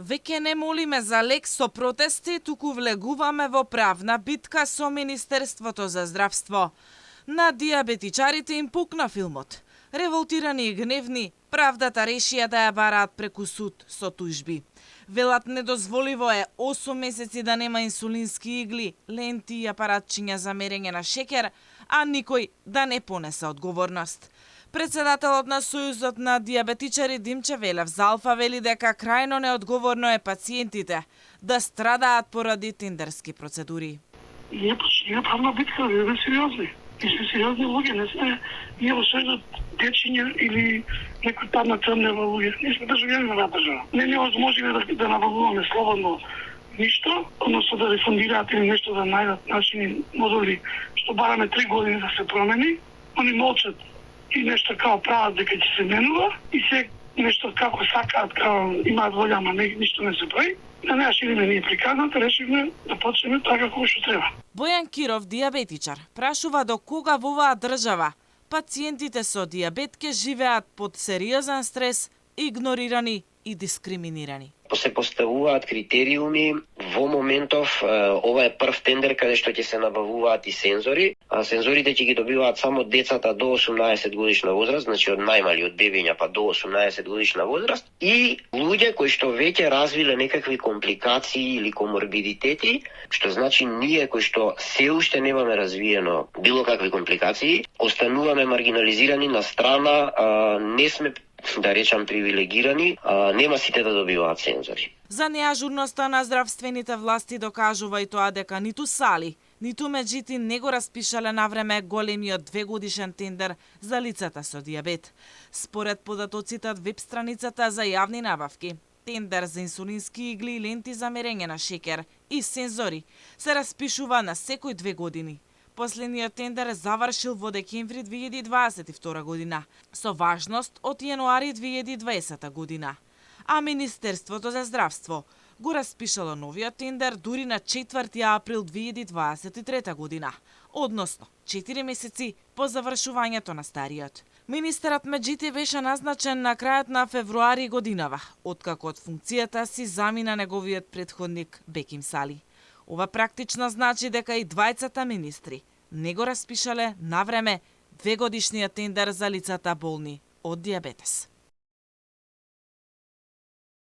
Веќе не молиме за лек со протести, туку влегуваме во правна битка со Министерството за здравство. На диабетичарите им пукна филмот. Револтирани и гневни, правдата решија да ја бараат преку суд со тужби. Велат недозволиво е 8 месеци да нема инсулински игли, ленти и апаратчиња за мерење на шекер, а никој да не понесе одговорност. Председателот на Сојузот на диабетичари Димче Велев за Алфа вели дека крајно неодговорно е пациентите да страдаат поради тендерски процедури. Ние правна битка, не сериозни. И сме сериозни луѓе, не сме ние во Сојузот дечиња или некој падна црнева луѓе. Ние сме државјани на држава. Не невозможно да набавуваме слободно ништо, односно да рефундираат или нешто да најдат начини, модули, што бараме 3 години да се промени. Они молчат и нешто као прават дека ќе се менува и се нешто како сакаат, као имаат волја, ама ништо не се прави. На наше име ние приказната решивме да почнеме така како што треба. Бојан Киров, диабетичар, прашува до кога во оваа држава пациентите со диабет ке живеат под сериозен стрес, игнорирани и дискриминирани. Се поставуваат критериуми. Во моментов ова е прв тендер каде што ќе се набавуваат и сензори, а сензорите ќе ги добиваат само децата до 18 годишна возраст, значи од најмали, од бебиња па до 18 годишна возраст, и луѓе кои што веќе развиле некакви компликации или коморбидитети, што значи ние кои што се уште немаме развиено било какви компликации, остануваме маргинализирани на страна, не сме да речам привилегирани, нема сите да добиваат сензори. За неажурноста на здравствените власти докажува и тоа дека ниту Сали, ниту Меджити не го распишале навреме големиот 2-годишен тендер за лицата со диабет. Според податоците од веб страницата за јавни набавки, тендер за инсулински игли и ленти за мерење на шекер и сензори се распишува на секој 2 години. Последниот тендер е завршил во декември 2022 година, со важност од јануари 2020 година. А Министерството за здравство го распишало новиот тендер дури на 4 април 2023 година, односно 4 месеци по завршувањето на стариот. Министерот Меджити беше назначен на крајот на февруари годинава, откако од функцијата си замина неговиот претходник Беким Сали. Ова практично значи дека и двајцата министри не го распишале навреме 2-годишниот тендер за лицата болни од диабетес.